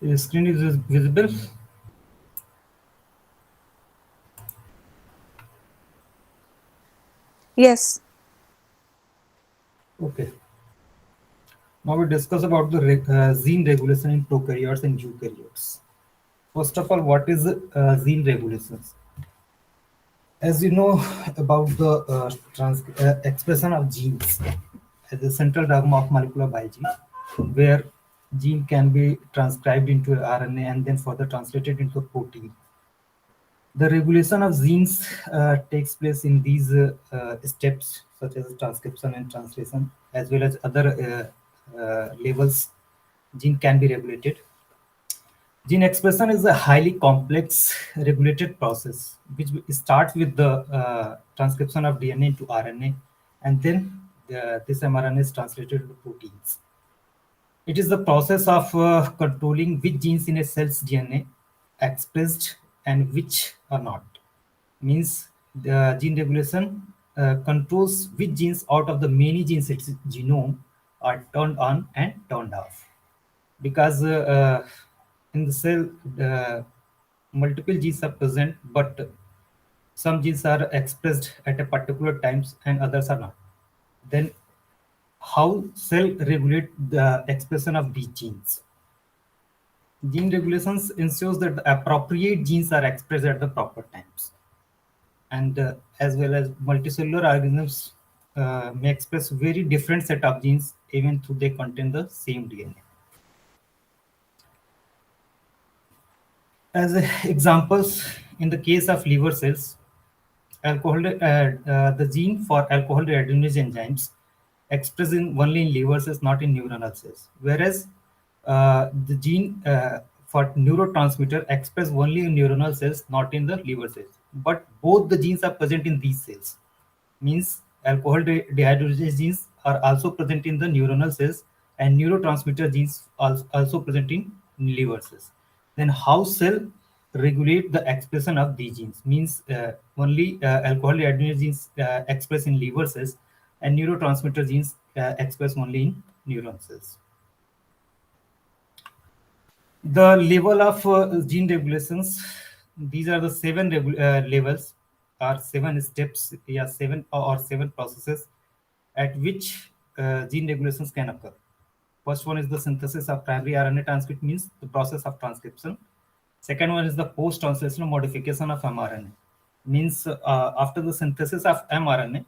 The screen is visible. Yes. Okay. Now we discuss about the gene regulation in prokaryotes and eukaryotes. First of all, what is gene regulations? As you know about the expression of genes as a central dogma of molecular biology, where gene can be transcribed into RNA and then further translated into a protein. The regulation of genes takes place in these steps, such as transcription and translation, as well as other levels. Gene can be regulated. Gene expression is a highly complex regulated process which starts with the transcription of DNA into RNA, and then this mRNA is translated into proteins. It is the process of controlling which genes in a cell's DNA expressed and which are not. Means the gene regulation controls which genes out of the many genes in its genome are turned on and turned off. Because in the cell, multiple genes are present, but some genes are expressed at a particular times and others are not. Then how cell regulate the expression of these genes? Gene regulations ensures that the appropriate genes are expressed at the proper times, and as well as multicellular organisms may express very different set of genes even though they contain the same DNA. As examples, in the case of liver cells, the gene for alcohol dehydrogenase enzymes expressed only in liver cells, not in neuronal cells. Whereas the gene for neurotransmitter expressed only in neuronal cells, not in the liver cells. But both the genes are present in these cells. Means alcohol dehydrogenase genes are also present in the neuronal cells, and neurotransmitter genes are also present in liver cells. Then how cell regulate the expression of these genes? Means only alcohol dehydrogenase genes express in liver cells, and neurotransmitter genes express only in neuron cells. The level of gene regulations, these are the levels or seven steps, yeah, seven or seven processes at which gene regulations can occur. First one is the synthesis of primary RNA transcript, means the process of transcription. Second one is the post-translational modification of mRNA, means after the synthesis of mRNA,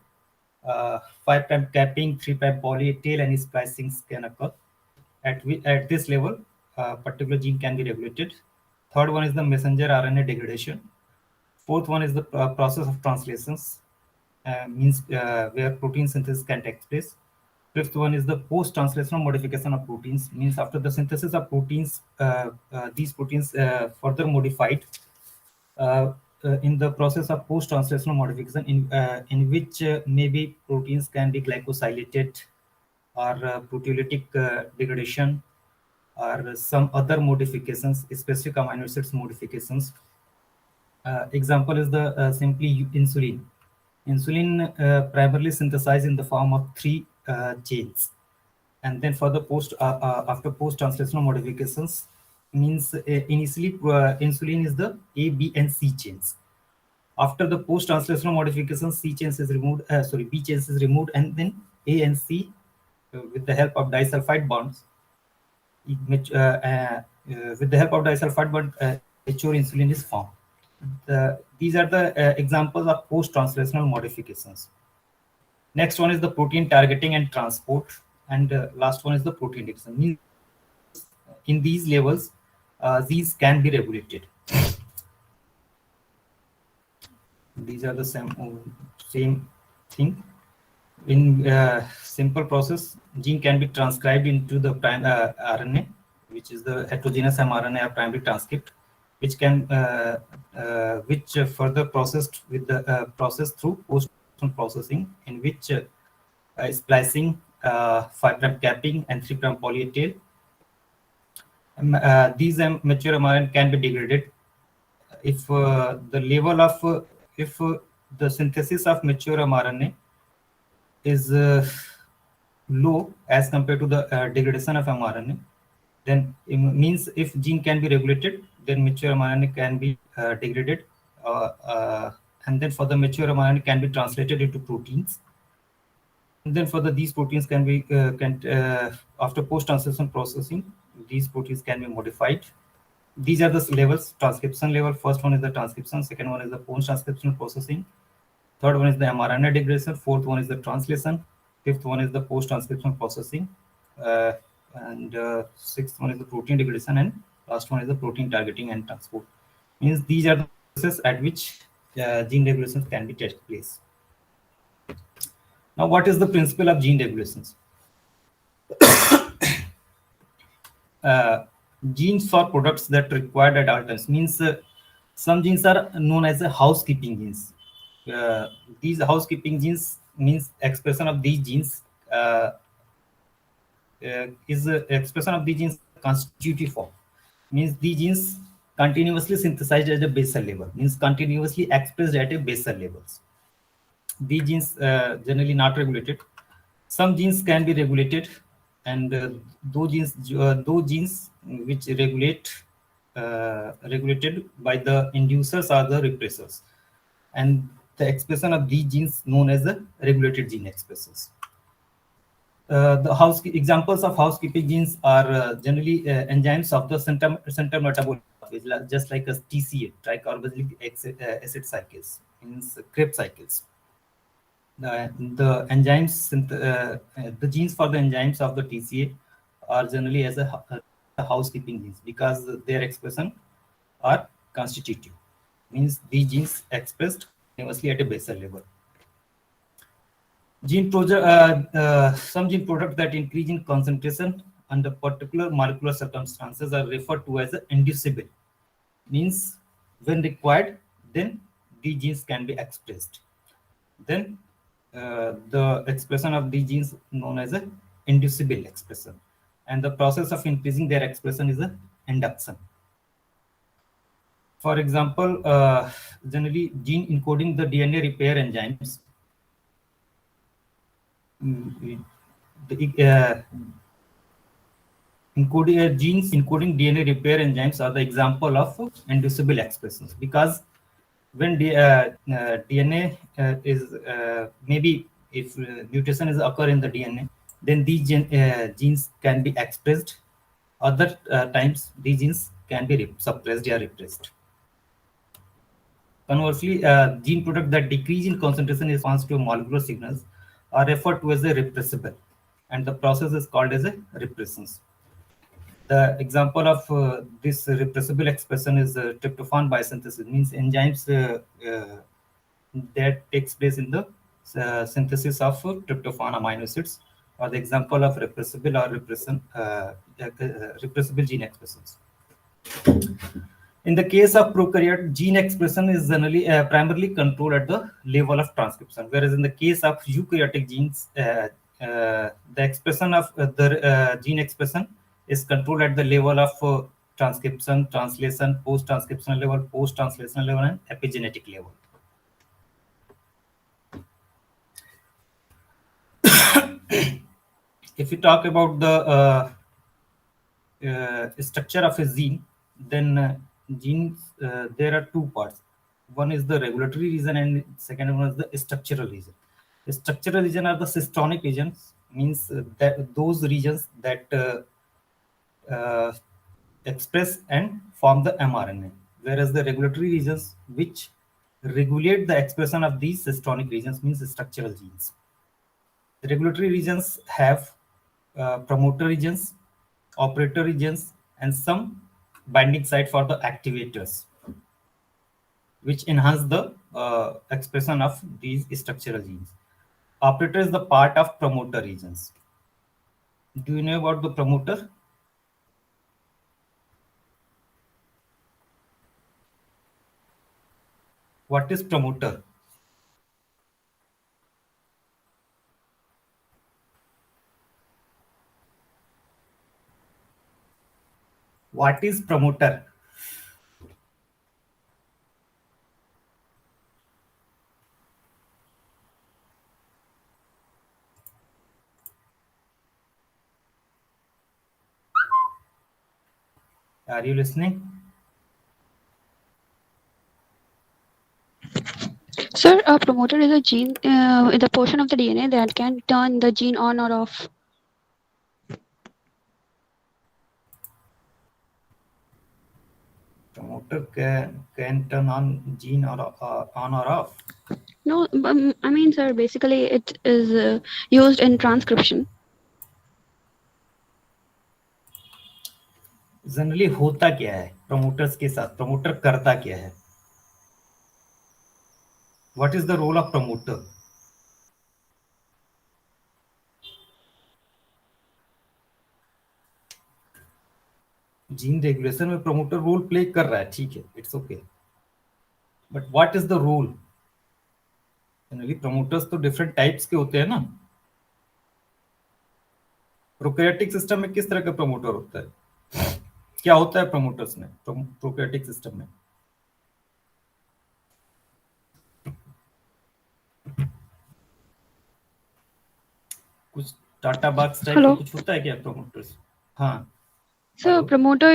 5' capping, 3' poly, tail, and splicing can occur. At this level, particular gene can be regulated. Third one is the messenger RNA degradation. Fourth one is the process of translations, means where protein synthesis can take place. Fifth one is the post-translational modification of proteins, means after the synthesis of proteins, these proteins further modified in the process of post-translational modification, in which maybe proteins can be glycosylated or proteolytic degradation or some other modifications, specific amino acids modifications. Example is the simply insulin. Insulin primarily synthesized in the form of three chains, and then for the after post translational modifications, means initially insulin is the A, B, and C chains. After the post translational modification, C chains is removed. B chains is removed, and then A and C, with the help of disulfide bonds, with the help of disulfide bond, mature insulin is formed. These are the examples of post-translational modifications. Next one is the protein targeting and transport, and last one is the protein degradation. Means in these levels, these can be regulated. These are the same thing. In simple process, gene can be transcribed into the RNA, which is the heterogeneous mRNA or primary transcript, which can further processed with the process through post processing, in which splicing, 5' capping, and 3' poly A tail. These mature mRNA can be degraded if the level of if the synthesis of mature mRNA is low as compared to the degradation of mRNA. Then it means if gene can be regulated, then mature mRNA can be degraded, and then for the mature mRNA can be translated into proteins. And then for these proteins can be after post-translation processing, these proteins can be modified. These are the levels: transcription level. First one is the transcription. Second one is the post-transcriptional processing. Third one is the mRNA degradation. Fourth one is the translation. Fifth one is the post-transcriptional processing. And sixth one is the protein degradation. And last one is the protein targeting and transport. Means these are the processes at which gene regulations can be take place. Now, what is the principle of gene regulations? Genes for products that required at all times. Means some genes are known as housekeeping genes. These housekeeping genes means expression of these genes is expression of these genes constitutive form. Means these genes continuously synthesized at a basal level. Means continuously expressed at a basal levels. These genes generally not regulated. Some genes can be regulated, and those genes which regulated by the inducers are the repressors, and the expression of these genes known as the regulated gene expressors. Examples of housekeeping genes are generally enzymes of the central metabolic pathways, just like a TCA, tricarboxylic acid cycles, means Krebs cycles. The enzymes, the genes for the enzymes of the TCA are generally as a housekeeping genes because their expression are constitutive. Means these genes expressed continuously at a basal level. Some gene products that increase in concentration under particular molecular circumstances are referred to as inducible. Means when required, then these genes can be expressed. Then the expression of these genes known as a inducible expression, and the process of increasing their expression is a induction. For example, generally gene encoding the DNA repair enzymes, genes encoding DNA repair enzymes are the example of inducible expressions, because when DNA is maybe if mutation is occur in the DNA, then these genes can be expressed. Other times these genes can be suppressed or repressed. Conversely, gene product that decrease in concentration in response to molecular signals are referred to as a repressible, and the process is called as a repressance. The example of this repressible expression is tryptophan biosynthesis, means enzymes that takes place in the synthesis of tryptophan amino acids, or the example of repressible or repressible gene expressions. In the case of prokaryote, gene expression is generally primarily controlled at the level of transcription, whereas in the case of eukaryotic genes, the expression of the gene expression is controlled at the level of transcription, translation, post-transcriptional level, post-translational level, and epigenetic level. If we talk about the structure of a gene, then genes, there are two parts. One is the regulatory region, and second one is the structural region. The structural region are the cystonic regions, means that those regions that express and form the mRNA, whereas the regulatory regions which regulate the expression of these cystonic regions means structural genes. The regulatory regions have promoter regions, operator regions, and some binding site for the activators, which enhance the expression of these structural genes. Operator is the part of promoter regions. Do you know about the promoter? What is promoter? What is promoter? Are you listening? Sir, a promoter is a gene, the portion of the DNA that can turn the gene on or off. Promoter can turn on gene or on or off. No, I mean, sir, basically it is used in transcription. Generally होता क्या है promoters के साथ, promoter करता क्या है? What is the role of promoter? Gene regulation में promoter role play कर रहा है, ठीक है, it's okay, but what is the role? Generally promoters तो डिफरेंट टाइप्स के होते हैं ना। प्रोकैरियोटिक सिस्टम में किस तरह का प्रमोटर होता है? क्या होता है प्रमोटर्स में, प्रोकैरियोटिक सिस्टम में? कुछ टाटा बॉक्स टाइप का Hello. कुछ होता है क्या प्रमोटर्स? हाँ, So hello. promoter,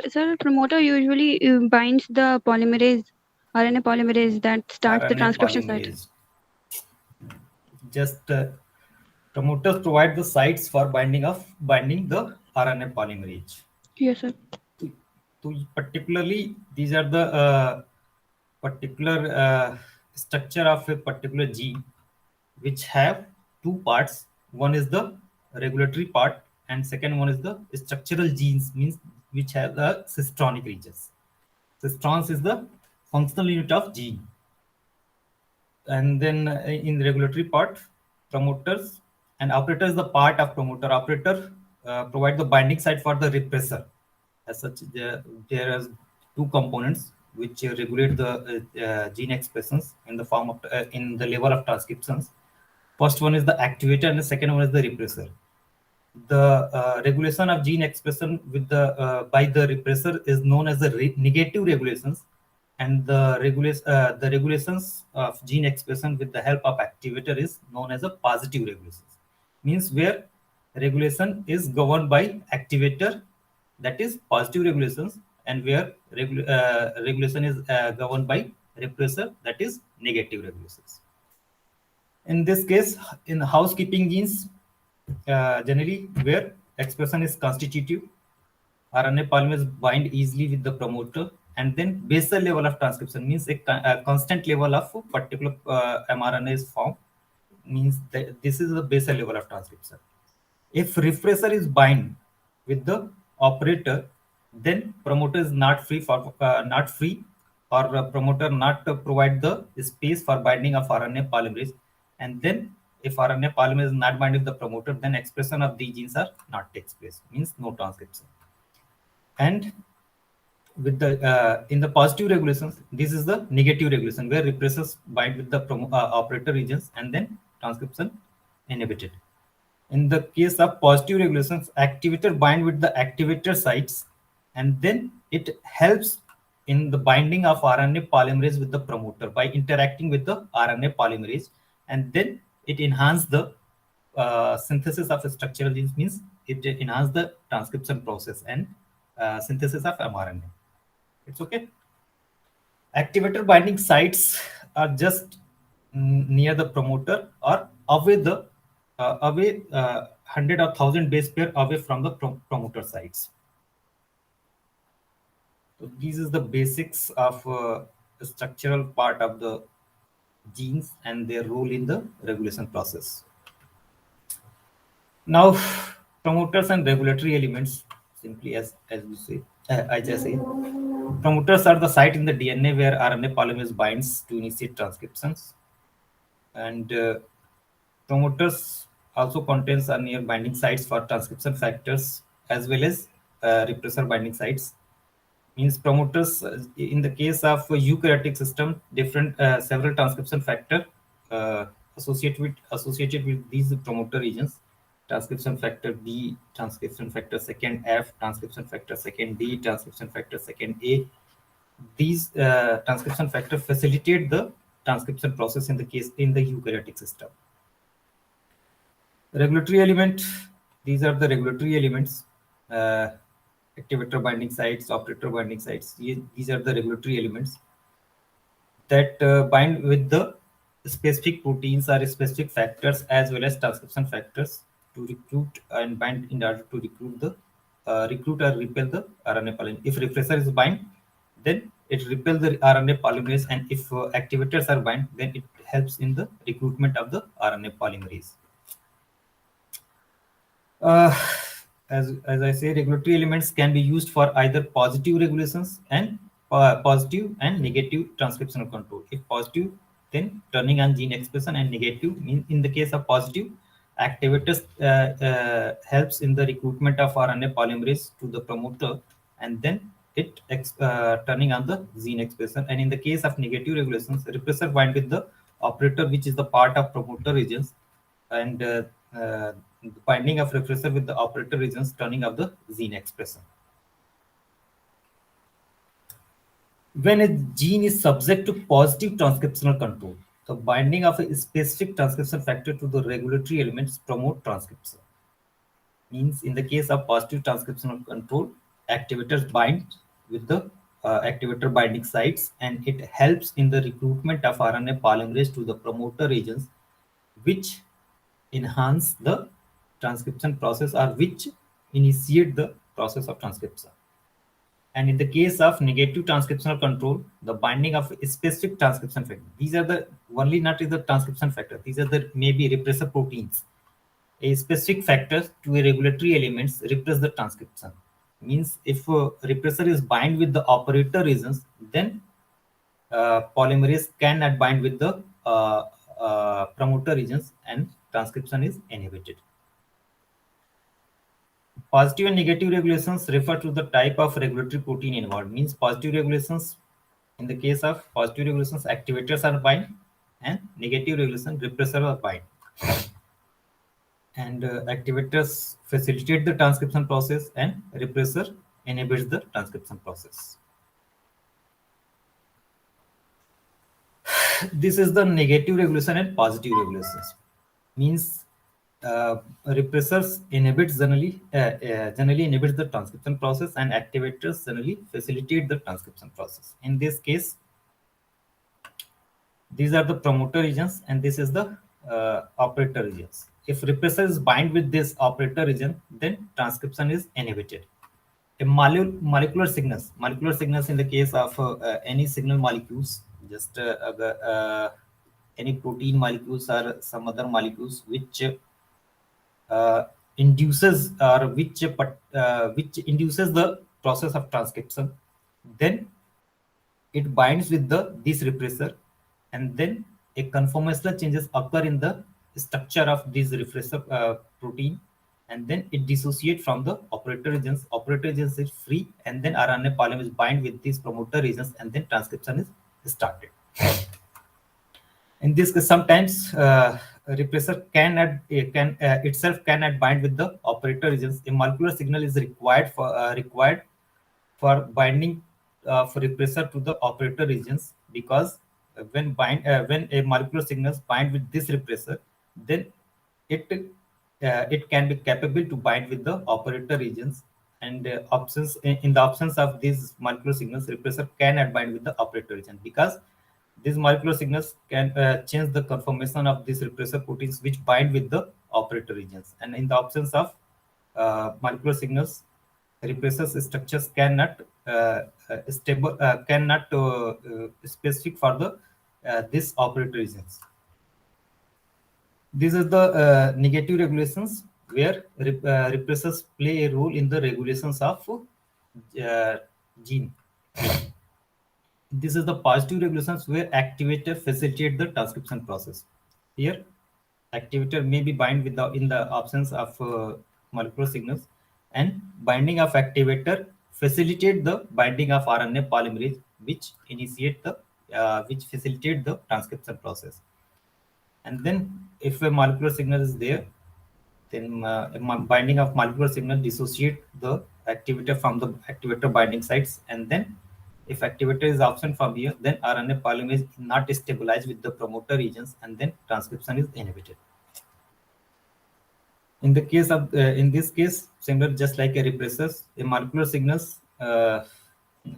sir, promoter usually binds the polymerase, RNA polymerase that starts the RNA transcription site. Polymerase, just promoters provide the sites for binding the RNA polymerase. Yes, sir. So particularly these are the particular structure of a particular gene which have two parts. One is the regulatory part and second one is the structural genes, means which have the cistronic regions. Cistrons is the functional unit of gene. And then in the regulatory part, promoters and operator is the part of promoter. Operator provide the binding site for the repressor. As such, there are two components which regulate the gene expressions in the form of in the level of transcriptions. First one is the activator and the second one is the repressor. The regulation of gene expression with the by the repressor is known as the negative regulations, and the regulations of gene expression with the help of activator is known as a positive regulations. Means where regulation is governed by activator, that is positive regulations, and where regulation is governed by repressor, that is negative regulations. In this case, in housekeeping genes, generally where expression is constitutive, RNA polymerase bind easily with the promoter, and then basal level of transcription means a constant level of particular mRNA is formed, means that this is the basal level of transcription. If repressor is bind with the operator, then promoter is not free, or promoter not provide the space for binding of RNA polymerase. And then if RNA polymerase is not bind with the promoter, then expression of these genes are not takes place, means no transcription. And with the in the positive regulations, this is the negative regulation where repressors bind with the operator regions and then transcription inhibited. In the case of positive regulations, activator bind with the activator sites, and then it helps in the binding of RNA polymerase with the promoter by interacting with the RNA polymerase, and then it enhance the synthesis of structural genes, means it enhance the transcription process and synthesis of mRNA. It's okay. Activator binding sites are just near the promoter or away 100 or 1000 base pair away from the promoter sites. So these is the basics of the structural part of the genes and their role in the regulation process. Now, promoters and regulatory elements, simply as we say, I just say, promoters are the site in the DNA where RNA polymerase binds to initiate transcriptions, and promoters also contains are near binding sites for transcription factors as well as repressor binding sites. Means promoters in the case of eukaryotic system, different several transcription factor uh, associated with these promoter regions. Transcription factor B, transcription factor second F, transcription factor second D, transcription factor second A. These transcription factor facilitate the transcription process in the case in the eukaryotic system. Regulatory element, these are the regulatory elements. Uh, activator binding sites, operator binding sites. These are the regulatory elements that bind with the specific proteins or specific factors as well as transcription factors to recruit and bind in order to recruit or repel the RNA polymerase. If repressor is bind, then it repel the RNA polymerase, and if activators are bind, then it helps in the recruitment of the RNA polymerase. Uh, as I say, regulatory elements can be used for either positive regulations and positive and negative transcriptional control. If positive, then turning on gene expression, and negative, in the case of positive, activators helps in the recruitment of RNA polymerase to the promoter, and then it turning on the gene expression. And in the case of negative regulations, repressor bind with the operator, which is the part of promoter regions, and binding of repressor with the operator regions, turning of the gene expression. When a gene is subject to positive transcriptional control, the binding of a specific transcription factor to the regulatory elements promote transcription. Means in the case of positive transcriptional control, activators bind with the activator binding sites, and it helps in the recruitment of RNA polymerase to the promoter regions, which enhance the transcription process or which initiate the process of transcription. And in the case of negative transcriptional control, the binding of a specific transcription factor. These are the only not is the transcription factor. These are the maybe repressor proteins. A specific factor to a regulatory elements repress the transcription. Means if a repressor is bind with the operator regions, then polymerase cannot bind with the promoter regions, and transcription is inhibited. Positive and negative regulations refer to the type of regulatory protein involved. Means positive regulations, in the case of positive regulations, activators are bind, and negative regulation, repressor are bind. And activators facilitate the transcription process, and repressor inhibits the transcription process. This is the negative regulation and positive regulations. Means repressors generally inhibits the transcription process, and activators generally facilitate the transcription process. In this case, these are the promoter regions, and this is the operator regions. If repressor is bind with this operator region, then transcription is inhibited. A molecular signals in the case of any signal molecules, just any protein molecules or some other molecules which induces the process of transcription, then it binds with this repressor, and then a conformational changes occur in the structure of this repressor protein, and then it dissociate from the operator regions. Operator regions is free, and then RNA polymerase bind with these promoter regions, and then transcription is started. In this case, sometimes repressor itself cannot bind with the operator regions. A molecular signal is required for binding for repressor to the operator regions, because when a molecular signals bind with this repressor, then it can be capable to bind with the operator regions, and in the absence of these molecular signals, repressor cannot bind with the operator region, because these molecular signals can change the conformation of these repressor proteins which bind with the operator regions. And in the absence of molecular signals, repressor structures cannot specific for the this operator regions. These are the negative regulations where repressors play a role in the regulations of gene. This is the positive regulations where activator facilitate the transcription process. Here, activator may be bind with in the absence of molecular signals, and binding of activator facilitate the binding of RNA polymerase, which facilitate the transcription process. And then, if a molecular signal is there, then binding of molecular signal dissociate the activator from the activator binding sites, and then if activator is absent from here, then RNA polymerase is not stabilized with the promoter regions, and then transcription is inhibited. In the case of in this case, similar just like a repressors, a molecular signals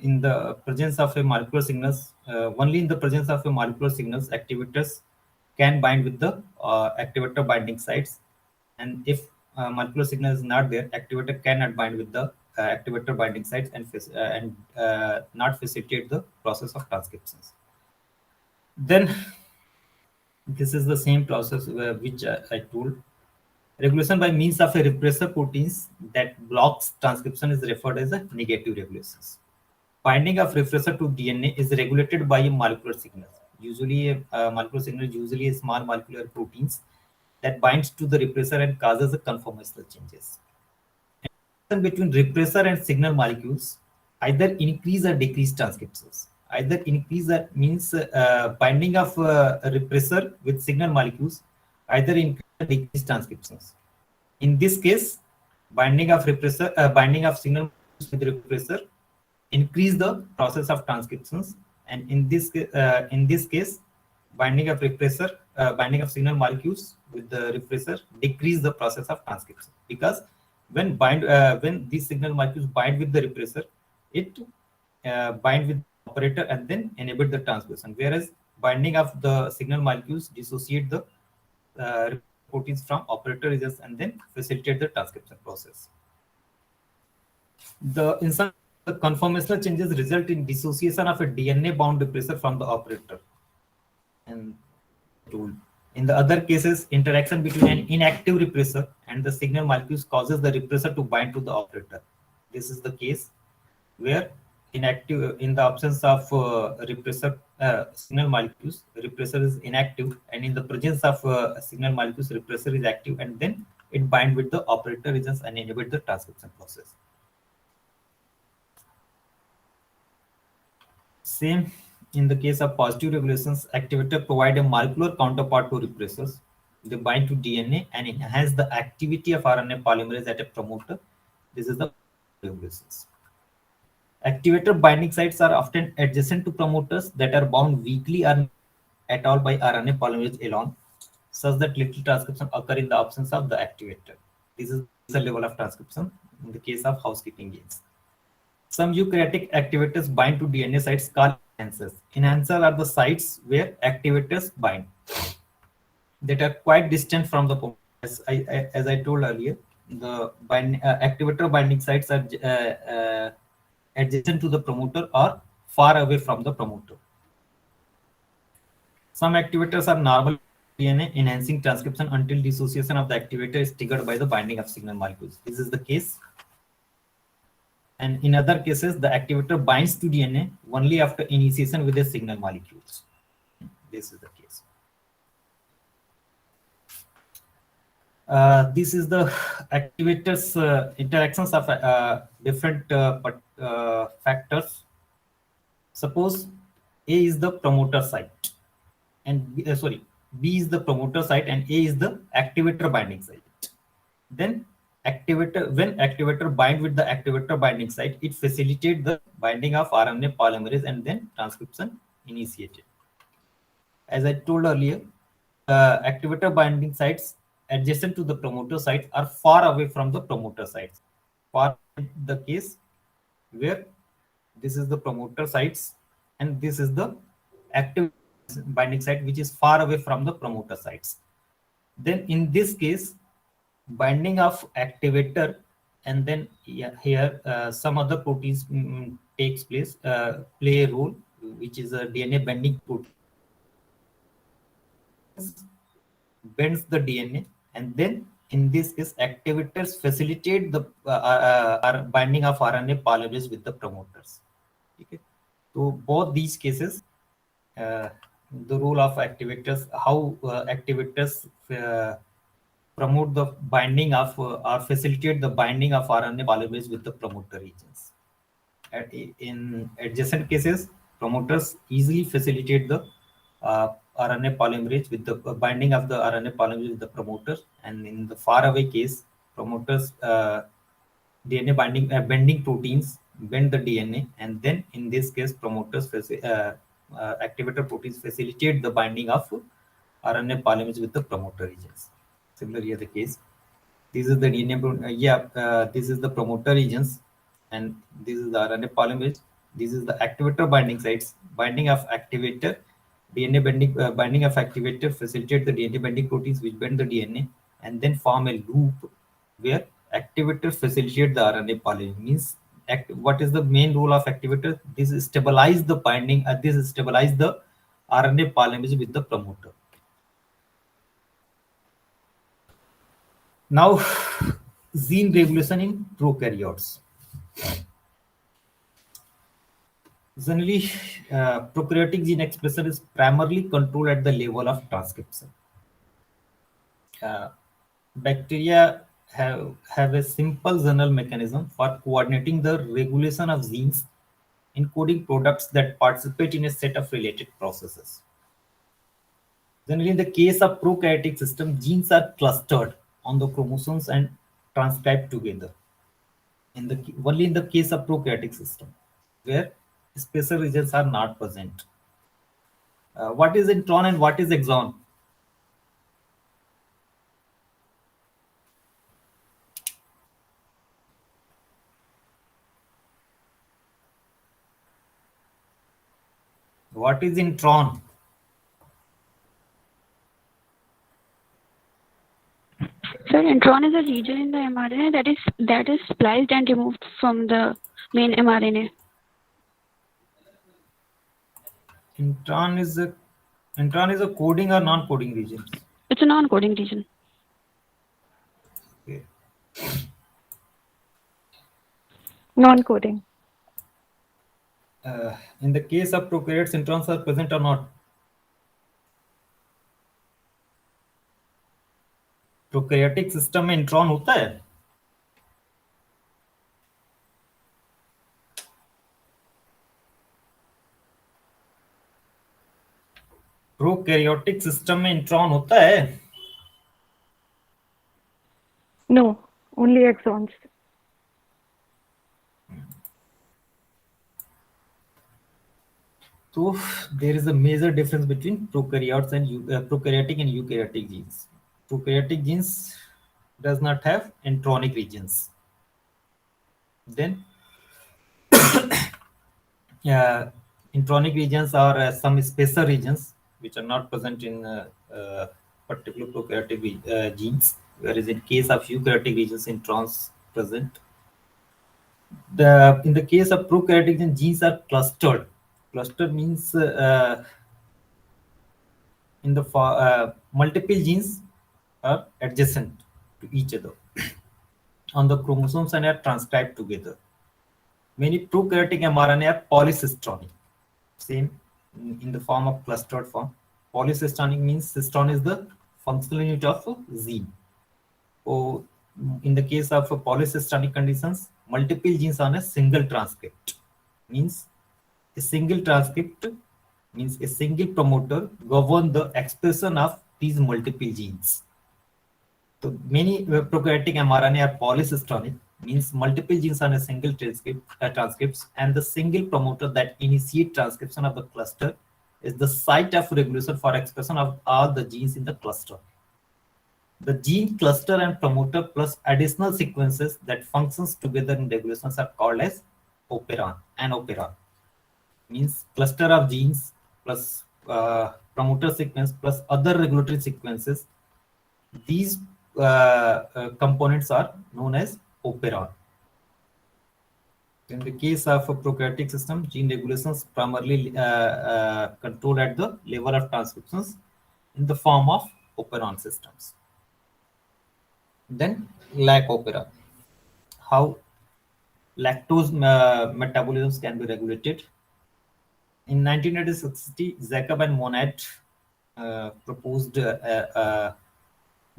in the presence of a molecular signals, only in the presence of a molecular signals, activators can bind with the activator binding sites, and if molecular signal is not there, activator cannot bind with the activator binding sites and not facilitate the process of transcriptions. Then this is the same process which I told. Regulation by means of a repressor proteins that blocks transcription is referred as a negative regulations. Binding of repressor to DNA is regulated by a molecular signal. Usually, a molecular signal usually a small molecular proteins that binds to the repressor and causes a conformational changes. Between repressor and signal molecules either increase or decrease transcriptions. Either increase that means binding of a repressor with signal molecules either increase or decrease transcriptions. In this case, binding of signal with repressor increase the process of transcriptions, and in this case, binding of signal molecules with the repressor decrease the process of transcription, because when these signal molecules bind with the repressor, it bind with the operator and then enable the transcription, whereas binding of the signal molecules dissociate the proteins from operator regions and then facilitate the transcription process. In some the conformational changes result in dissociation of a DNA bound repressor from the operator. And tool. In the other cases, interaction between an inactive repressor and the signal molecules causes the repressor to bind to the operator. This is the case where in the absence of repressor signal molecules, repressor is inactive, and in the presence of signal molecules, repressor is active, and then it bind with the operator regions and enable the transcription process. Same in the case of positive regulations, activator provide a molecular counterpart to repressors. They bind to DNA and enhance the activity of RNA polymerase at a promoter. This is the regulations. Activator binding sites are often adjacent to promoters that are bound weakly or at all by RNA polymerase alone, such that little transcription occur in the absence of the activator. This is the level of transcription in the case of housekeeping genes. Some eukaryotic activators bind to DNA sites called enhancers. Enhancers are the sites where activators bind that are quite distant from the promoter. As I told earlier, the activator binding sites are adjacent to the promoter or far away from the promoter. Some activators are normal DNA, enhancing transcription until dissociation of the activator is triggered by the binding of signal molecules. This is the case. And in other cases, the activator binds to DNA only after initiation with the signal molecules. This is the case. This is the activators interactions of different factors. Suppose A is the promoter site, and B is the promoter site, and A is the activator binding site. Then when activator bind with the activator binding site, it facilitates the binding of RNA polymerase and then transcription initiated. As I told earlier, activator binding sites adjacent to the promoter sites are far away from the promoter sites. For the case where this is the promoter sites and this is the active binding site which is far away from the promoter sites. Then in this case, binding of activator and then here some other proteins takes place, play a role, which is a DNA bending protein. Bends the DNA, and then in this case activators facilitate the binding of RNA polymerase with the promoters. Okay, so both these cases, the role of activators, how activators promote the binding of or facilitate the binding of RNA polymerase with the promoter regions. In adjacent cases, promoters easily facilitate the RNA polymerase with the binding of the RNA polymerase with the promoters, and in the far away case, promoters DNA bending proteins bend the DNA, and then in this case, promoters activator proteins facilitate the binding of RNA polymerase with the promoter regions. Similar here the case. This is the DNA. This is the promoter regions, and this is the RNA polymerase. This is the activator binding sites. Binding of activator, DNA binding of activator facilitate the DNA binding proteins which bend the DNA and then form a loop where activator facilitate the RNA polymerase. Means what is the main role of activator? This is stabilize the binding. This is stabilize the RNA polymerase with the promoter. Now, gene regulation in prokaryotes. Generally, prokaryotic gene expression is primarily controlled at the level of transcription. Bacteria have a simple zonal mechanism for coordinating the regulation of genes, encoding products that participate in a set of related processes. Generally, in the case of prokaryotic system, genes are clustered on the chromosomes and transcribed together. Only in the case of prokaryotic system, where spacer regions are not present. What is intron and what is exon? What is intron? Sir, intron is a region in the mRNA that is spliced and removed from the main mRNA. Intron is a coding or non-coding region. It's a non-coding region. Okay. Non-coding. In the case of prokaryotes, introns are present or not? Prokaryotic system में intron होता है? Prokaryotic system में intron होता है? No, only exons. So there is a major difference between prokaryotes and prokaryotic and eukaryotic genes. Prokaryotic genes does not have intronic regions. Then intronic regions are some spacer regions which are not present in particular prokaryotic genes, whereas in case of eukaryotic regions, introns present. In the case of prokaryotic genes are clustered. Cluster means in the multiple genes are adjacent to each other on the chromosomes and are transcribed together. Many prokaryotic mRNA are polycystronic, same in the form of clustered form. Polycystronic means cystron is the functional unit of gene. So in the case of polycystronic conditions, multiple genes on a single transcript means a single transcript means a single promoter govern the expression of these multiple genes. So many prokaryotic mRNA are polycystronic means multiple genes on a single transcripts, and the single promoter that initiate transcription of the cluster is the site of regulation for expression of all the genes in the cluster. The gene cluster and promoter plus additional sequences that functions together in regulations are called as operon. An operon means cluster of genes plus promoter sequence plus other regulatory sequences. These components are known as operon. In the case of a prokaryotic system, gene regulations primarily controlled at the level of transcriptions in the form of operon systems. Then lac operon. How lactose metabolisms can be regulated. In 1960, Jacob and Monod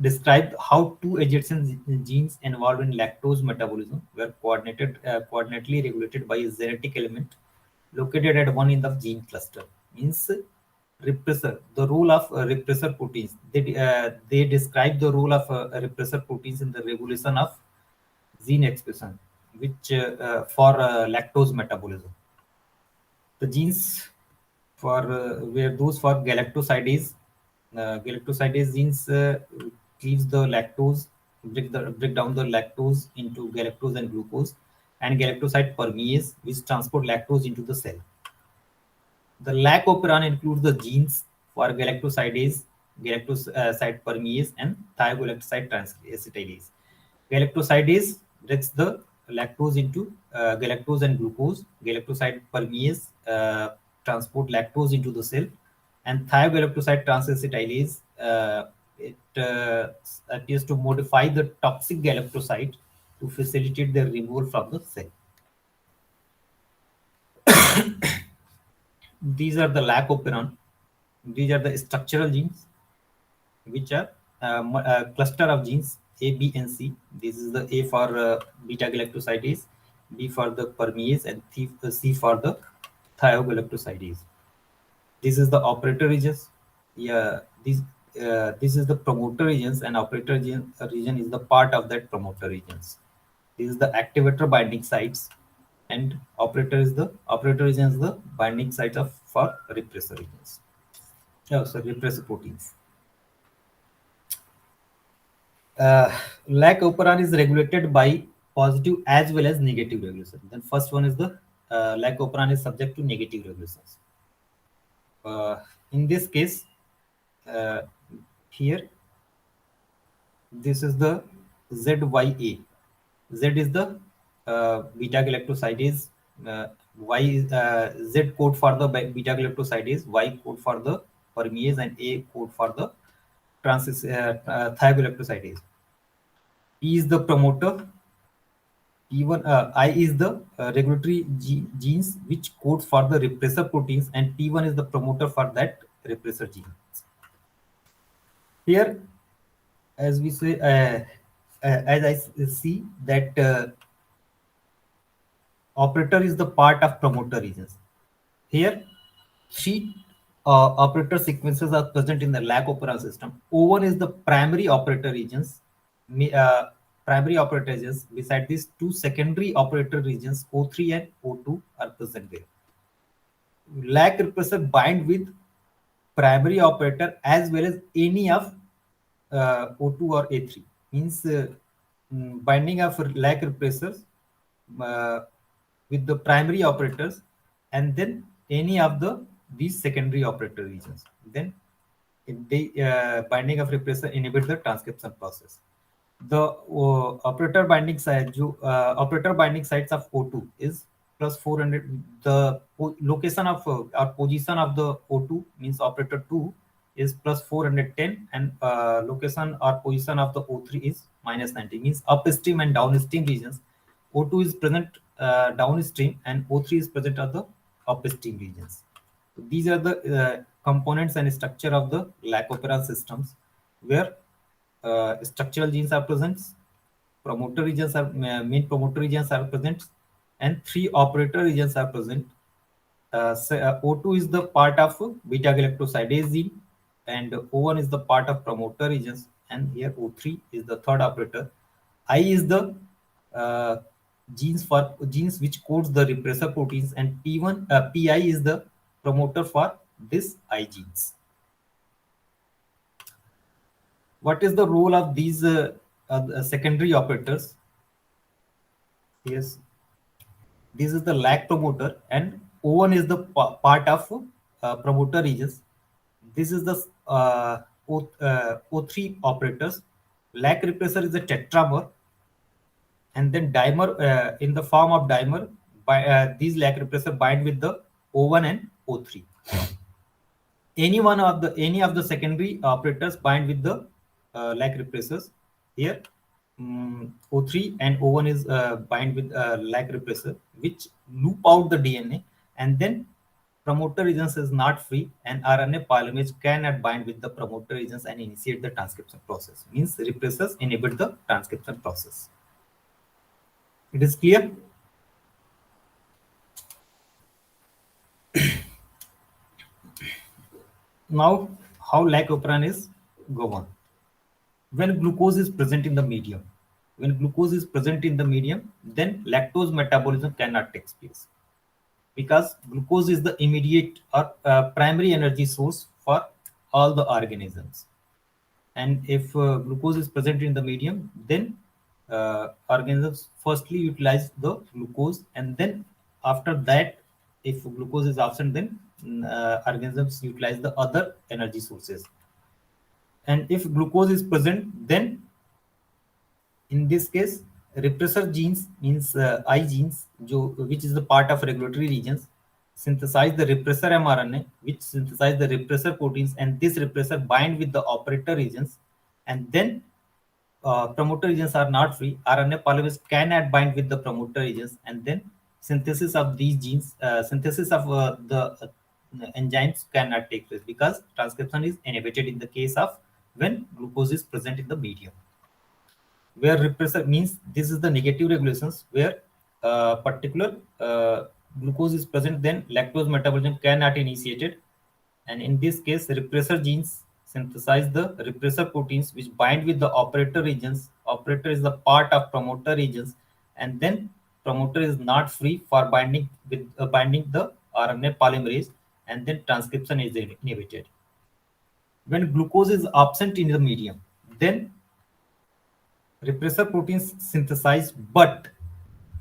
described how two adjacent genes involved in lactose metabolism were coordinately regulated by a genetic element located at one end of gene cluster. Means repressor, the role of repressor proteins. They describe the role of repressor proteins in the regulation of gene expression, which for lactose metabolism. The genes for were those for galactosidase. Galactosidase genes cleaves the lactose break down the lactose into galactose and glucose, and galactoside permease, which transport lactose into the cell. The lac operon includes the genes for galactosidase, galactoside permease, and thiogalactoside transacetylase. Galactosidase breaks the lactose into galactose and glucose. Galactoside permease transport lactose into the cell, and thiogalactoside transacetylase it appears to modify the toxic galactoside to facilitate their removal from the cell. These are the lac operon. These are the structural genes, which are a cluster of genes A, B, and C. This is the A for beta galactosidase, B for the permease, and C for the thiogalactosidase. This is the operator regions. Yeah, this is the promoter regions, and operator region is the part of that promoter regions. This is the activator binding sites, and operator region is the binding sites of for repressor regions. Oh, sorry, repressor proteins. Lac operon is regulated by positive as well as negative regulation. Then first one is the lac operon is subject to negative regulations. In this case, here, this is the ZYA. Z is the beta galactosidase. Y is Z code for the beta galactosidase. Y code for the permease, and A code for the thiogalactosidase. E is the promoter. P1, I is the regulatory genes which code for the repressor proteins, and P1 is the promoter for that repressor genes. Here, as we say, as I see that operator is the part of promoter regions. Here, three operator sequences are present in the lac operon system. O1 is the primary operator regions. Primary operator regions. Beside these, two secondary operator regions, O3 and O2, are present there. Lac repressor bind with primary operator as well as any of O2 or A3. Means binding of lac repressors with the primary operators, and then any of these secondary operator regions. Then they binding of repressor inhibit the transcription process. The operator binding sites of O2 is plus 400. The location of or position of the O2 means operator 2 is plus 410, and location or position of the O3 is minus 90. Means upstream and downstream regions. O2 is present downstream, and O3 is present at the upstream regions. So these are the components and structure of the lac operon systems, where structural genes are present, promoter regions are main promoter regions are present, and three operator regions are present. O2 is the part of beta galactosidase gene, and O1 is the part of promoter regions, and here O3 is the third operator. I is the genes which codes the repressor proteins, and PI is the promoter for this I genes. What is the role of these secondary operators? Yes, this is the lac promoter, and O1 is the part of promoter regions. This is the O3 operators. Lac repressor is a tetramer, and then dimer in the form of dimer. These lac repressor bind with the O1 and O3. Any of the secondary operators bind with the lac repressors. Here, O3 and O1 is bind with lac repressor, which loop out the DNA, and then promoter regions is not free, and RNA polymerase cannot bind with the promoter regions and initiate the transcription process. Means repressors inhibit the transcription process. It is clear? Now, how lac operon is governed? When glucose is present in the medium, then lactose metabolism cannot take place, because glucose is the immediate or primary energy source for all the organisms. And if glucose is present in the medium, then organisms firstly utilize the glucose, and then after that, if glucose is absent, then organisms utilize the other energy sources. And if glucose is present, then in this case, repressor genes means I genes, which is the part of regulatory regions, synthesize the repressor mRNA, which synthesize the repressor proteins, and this repressor bind with the operator regions, and then promoter regions are not free. RNA polymerase cannot bind with the promoter regions, and then synthesis of these genes, synthesis of the enzymes cannot take place because transcription is inhibited in the case of when glucose is present in the medium. Where repressor means this is the negative regulations where particular glucose is present, then lactose metabolism cannot initiated, and in this case repressor genes synthesize the repressor proteins which bind with the operator regions. Operator is the part of promoter regions, and then promoter is not free for binding with binding the RNA polymerase, and then transcription is inhibited. When glucose is absent in the medium, then repressor proteins synthesized, but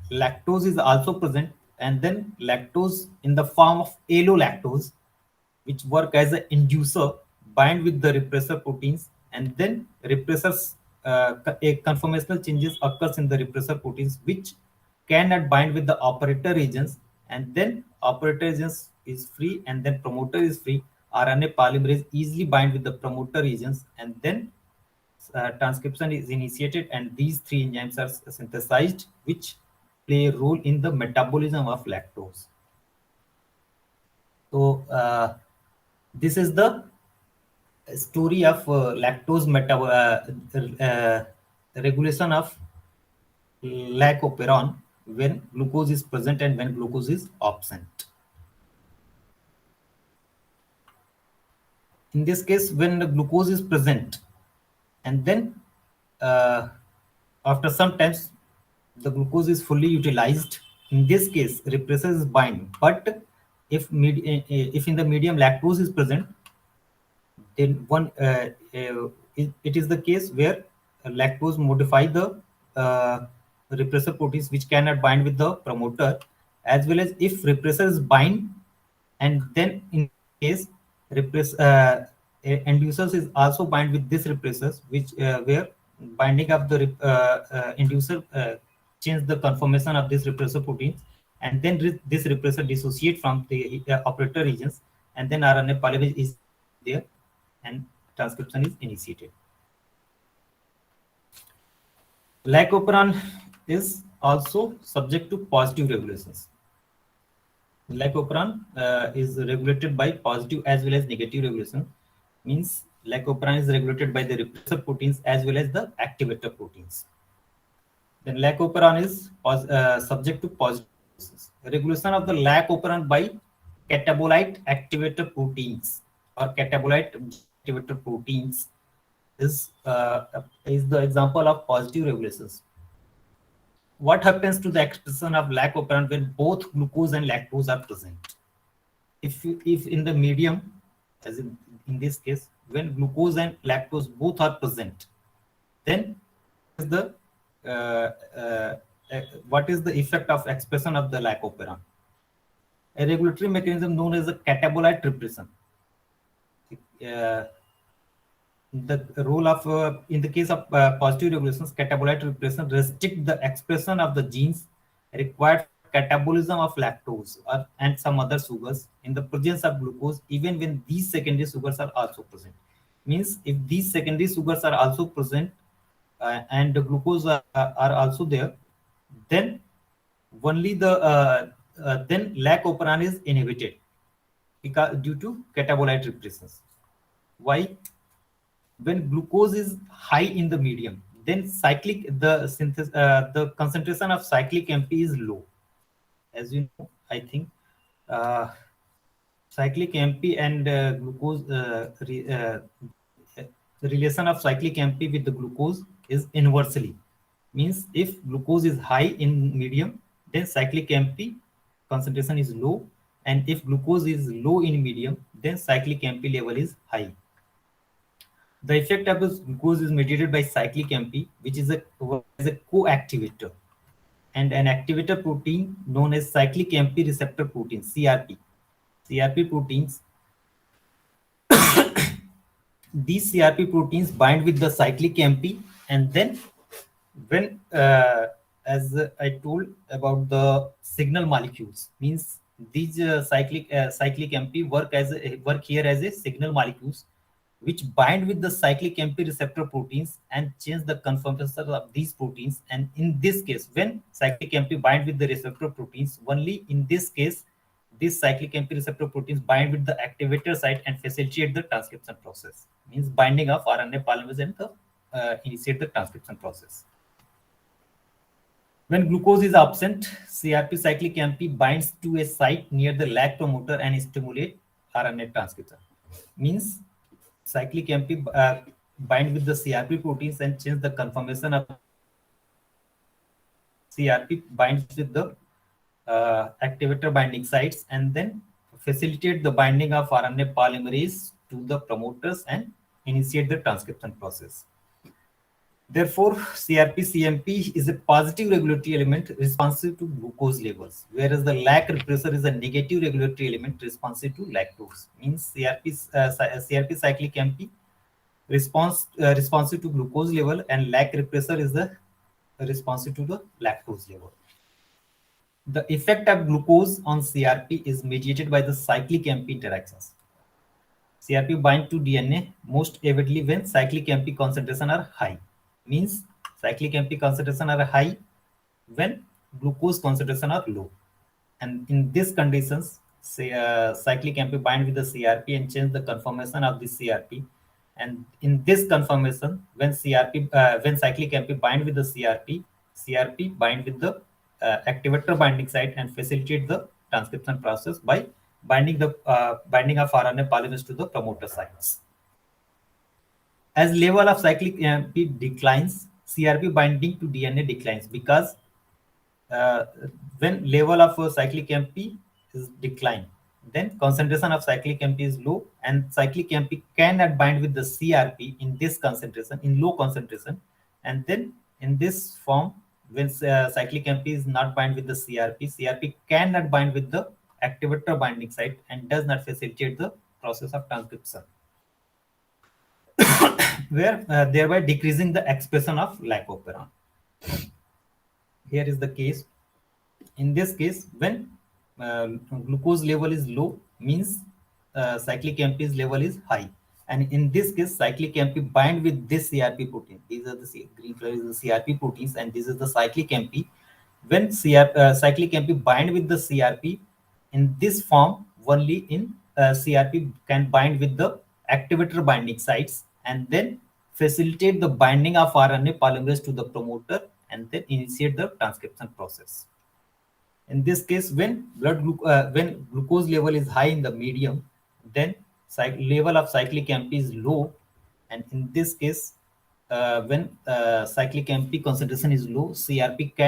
lactose is also present, and then lactose in the form of allolactose, which work as an inducer, bind with the repressor proteins, and then repressors, a conformational changes occurs in the repressor proteins which cannot bind with the operator regions, and then operator regions is free, and then promoter is free. RNA polymerase easily bind with the promoter regions, and then transcription is initiated, and these three enzymes are synthesized which play a role in the metabolism of lactose. So this is the story of lactose regulation of lac operon when glucose is present and when glucose is absent. In this case, when the glucose is present, and then after some times the glucose is fully utilized, in this case repressor is bind. But if in the medium lactose is present, then it is the case where lactose modify the repressor proteins which cannot bind with the promoter, as well as if repressor is bind, and then in case inducers is also bind with this repressors, which where binding of the inducer change the conformation of this repressor proteins, and then this repressor dissociate from the operator regions, and then RNA polymerase is there, and transcription is initiated. Lac operon is also subject to positive regulations. Lac operon is regulated by positive as well as negative regulation. Means lac operon is regulated by the repressor proteins as well as the activator proteins. Then lac operon is subject to positive regulations. Regulation of the lac operon by catabolite activator proteins or catabolite activator proteins is the example of positive regulations. What happens to the expression of lac operon when both glucose and lactose are present? If in the medium, as in this case, when glucose and lactose both are present, then what is the effect of expression of the lac operon? A regulatory mechanism known as a catabolite repression. The role of in the case of positive regulations, catabolite repression restrict the expression of the genes required for catabolism of lactose and some other sugars in the presence of glucose, even when these secondary sugars are also present. Means if these secondary sugars are also present and the glucose are also there, then only the then lac operon is inhibited because due to catabolite repressions. Why? When glucose is high in the medium, then the concentration of cyclic MP is low. As you know, I think cyclic MP and glucose relation of cyclic MP with the glucose is inversely. Means if glucose is high in medium, then cyclic MP concentration is low, and if glucose is low in medium, then cyclic MP level is high. The effect of this glucose is mediated by cyclic AMP, which is a co-activator, and an activator protein known as cyclic AMP receptor protein, CRP. CRP proteins. These CRP proteins bind with the cyclic AMP, and then when, as I told about the signal molecules, means these cyclic AMP work here as a signal molecules, which bind with the cyclic AMP receptor proteins and change the conformation of these proteins. And in this case, when cyclic AMP bind with the receptor proteins, only in this case, these cyclic AMP receptor proteins bind with the activator site and facilitate the transcription process. Means binding of RNA polymerase and initiate the transcription process. When glucose is absent, CRP cyclic AMP binds to a site near the lag promoter and stimulate RNA transcription. Means cyclic AMP bind with the CRP proteins and change the conformation of CRP binds with the activator binding sites and then facilitate the binding of RNA polymerase to the promoters and initiate the transcription process. Therefore, CRP-CMP is a positive regulatory element responsive to glucose levels, whereas the lac repressor is a negative regulatory element responsive to lactose. Means CRP cyclic AMP responsive to glucose level, and lac repressor is the responsive to the lactose level. The effect of glucose on CRP is mediated by the cyclic AMP interactions. CRP bind to DNA most avidly when cyclic AMP concentration are high. Means cyclic AMP concentration are high when glucose concentration are low. And in these conditions, cyclic AMP bind with the CRP and change the conformation of the CRP. And in this conformation, when cyclic AMP bind with the CRP bind with the activator binding site and facilitate the transcription process by binding of RNA polymerase to the promoter sites. As level of cyclic AMP declines, CRP binding to DNA declines, because when level of cyclic AMP is declined, then concentration of cyclic AMP is low, and cyclic AMP cannot bind with the CRP in this concentration, in low concentration. And then in this form, when cyclic AMP is not bind with the CRP cannot bind with the activator binding site and does not facilitate the process of transcription, where thereby decreasing the expression of lac-operon. Here is the case. In this case, when glucose level is low, means cyclic AMP's level is high, and in this case, cyclic AMP bind with this CRP protein. These are the green color is the CRP proteins, and this is the cyclic AMP. When cyclic AMP bind with the CRP in this form, only in CRP can bind with the activator binding sites and then facilitate the binding of RNA polymerase to the promoter and then initiate the transcription process. In this case, when when glucose level is high in the medium, then level of cyclic AMP is low, and in this case, when cyclic AMP concentration is low, cyclic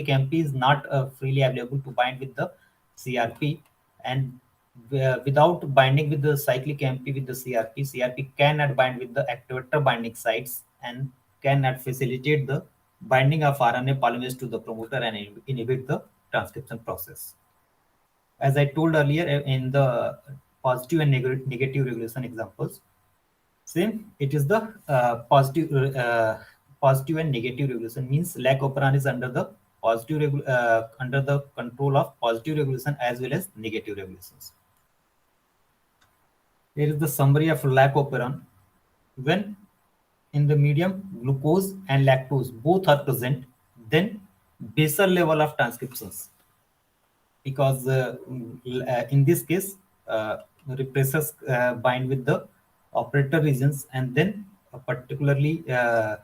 AMP is not freely available to bind with the CRP, and without binding with the cyclic AMP with the CRP cannot bind with the activator binding sites and cannot facilitate the binding of RNA polymerase to the promoter and inhibit the transcription process. As I told earlier in the positive and negative regulation examples, same, it is the positive and negative regulation. Means lac-operon is under the under the control of positive regulation as well as negative regulations. Here is the summary of lac-operon. When in the medium glucose and lactose both are present, then basal level of transcriptions, because in this case repressors bind with the operator regions, and then particularly a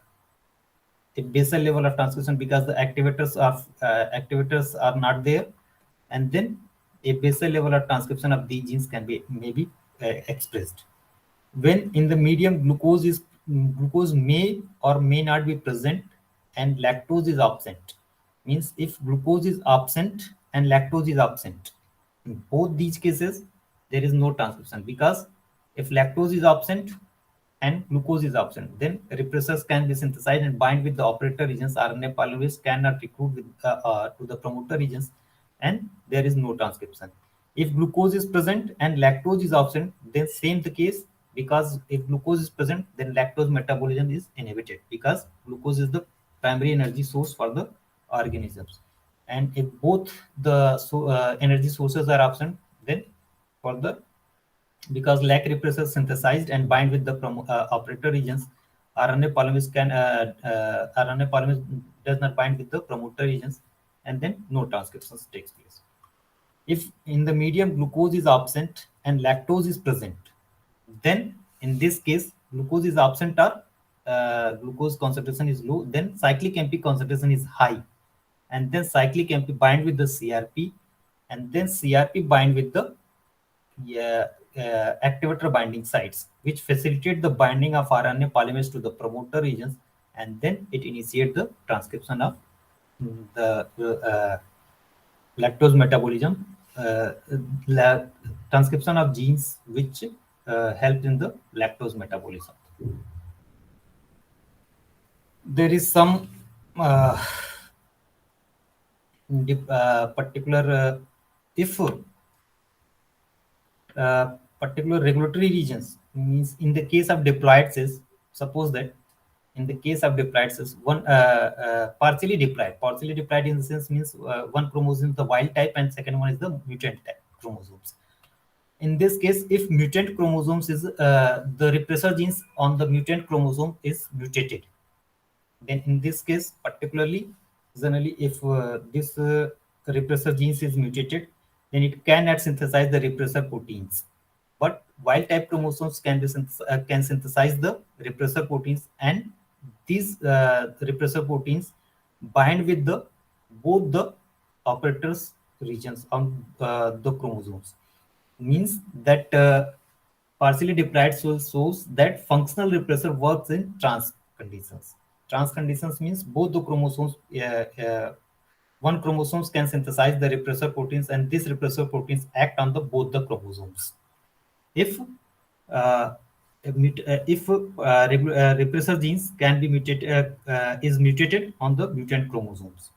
basal level of transcription because the activators are not there, and then a basal level of transcription of these genes can be maybe expressed. When in the medium glucose may or may not be present and lactose is absent. Means if glucose is absent and lactose is absent, in both these cases there is no transcription, because If lactose is absent and glucose is absent, then repressors can be synthesized and bind with the operator regions. RNA polymerase cannot recruit to the promoter regions, and there is no transcription. If glucose is present and lactose is absent, then same the case, because if glucose is present, then lactose metabolism is inhibited, because glucose is the primary energy source for the organisms. And if both the energy sources are absent, then for the, because lac repressors synthesized and bind with the operator regions, RNA polymerase does not bind with the promoter regions, and then no transcriptions takes place. If in the medium glucose is absent and lactose is present, then in this case glucose is absent or glucose concentration is low, then cyclic MP concentration is high, and then cyclic MP bind with the CRP, and then CRP bind with the activator binding sites, which facilitate the binding of RNA polymerase to the promoter regions, and then it initiates the transcription of the lactose metabolism, transcription of genes which help in the lactose metabolism. There is some particular if particular regulatory regions, means in the case of diploid cells, suppose that in the case of diploid cells, one partially diploid in the sense means one chromosome is the wild type and second one is the mutant type chromosomes. In this case, if mutant chromosomes is the repressor genes on the mutant chromosome is mutated, then in this case particularly, generally if this repressor genes is mutated, then it cannot synthesize the repressor proteins, but wild type chromosomes can synthesize the repressor proteins, and these repressor proteins bind with the both the operators regions on the chromosomes. Means that partially diploid cells shows that functional repressor works in trans conditions. Trans conditions means both the chromosomes, one chromosomes can synthesize the repressor proteins, and these repressor proteins act on the both the chromosomes. If repressor genes can be mutated, is mutated on the mutant chromosomes.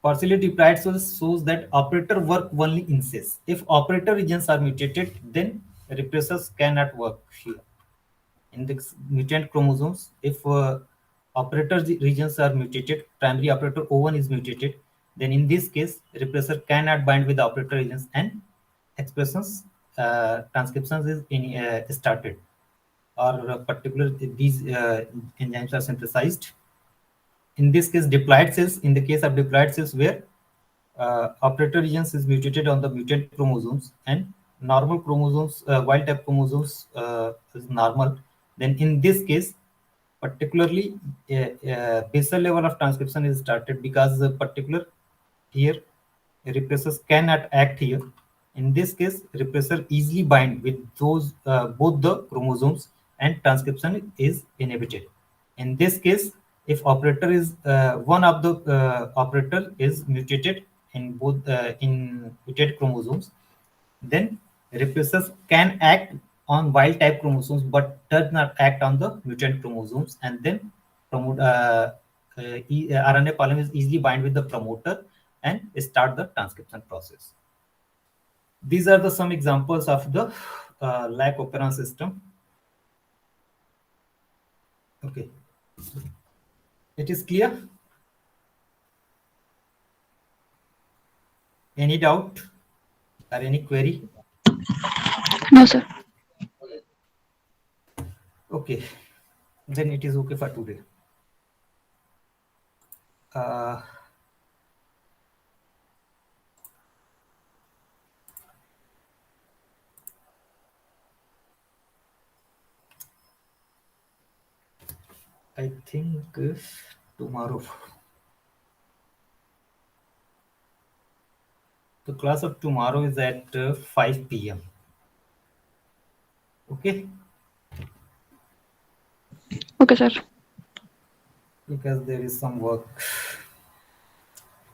Partially diploid cells shows that operator work only in cis. If operator regions are mutated, then repressors cannot work here. In the mutant chromosomes, if operator regions are mutated, primary operator O1 is mutated, then in this case, repressor cannot bind with the operator regions, and expressions, transcriptions is started, or particular these enzymes are synthesized. In this case, diploid cells, in the case of diploid cells where operator regions is mutated on the mutant chromosomes and normal chromosomes, wild type chromosomes is normal, then in this case, particularly basal level of transcription is started, because the particular here repressors cannot act here. In this case, repressor easily bind with those both the chromosomes, and transcription is inhibited. In this case, if operator is one of the operator is mutated in both in mutated chromosomes, then repressors can act on wild type chromosomes but does not act on the mutant chromosomes, and then RNA polymerase easily bind with the promoter and start the transcription process. These are the some examples of the lac operon system. Okay, it is clear? Any doubt or any query? No, sir. Okay, then it is okay for today. I think tomorrow. The class of tomorrow is at 5 p.m. Okay? Okay, sir. Because there is some work.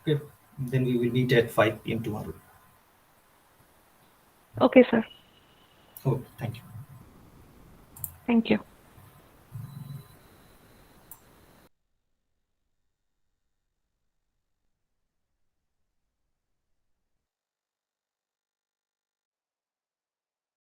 Okay, then we will meet at 5 p.m. tomorrow. Okay, sir. Oh, thank you. Thank you.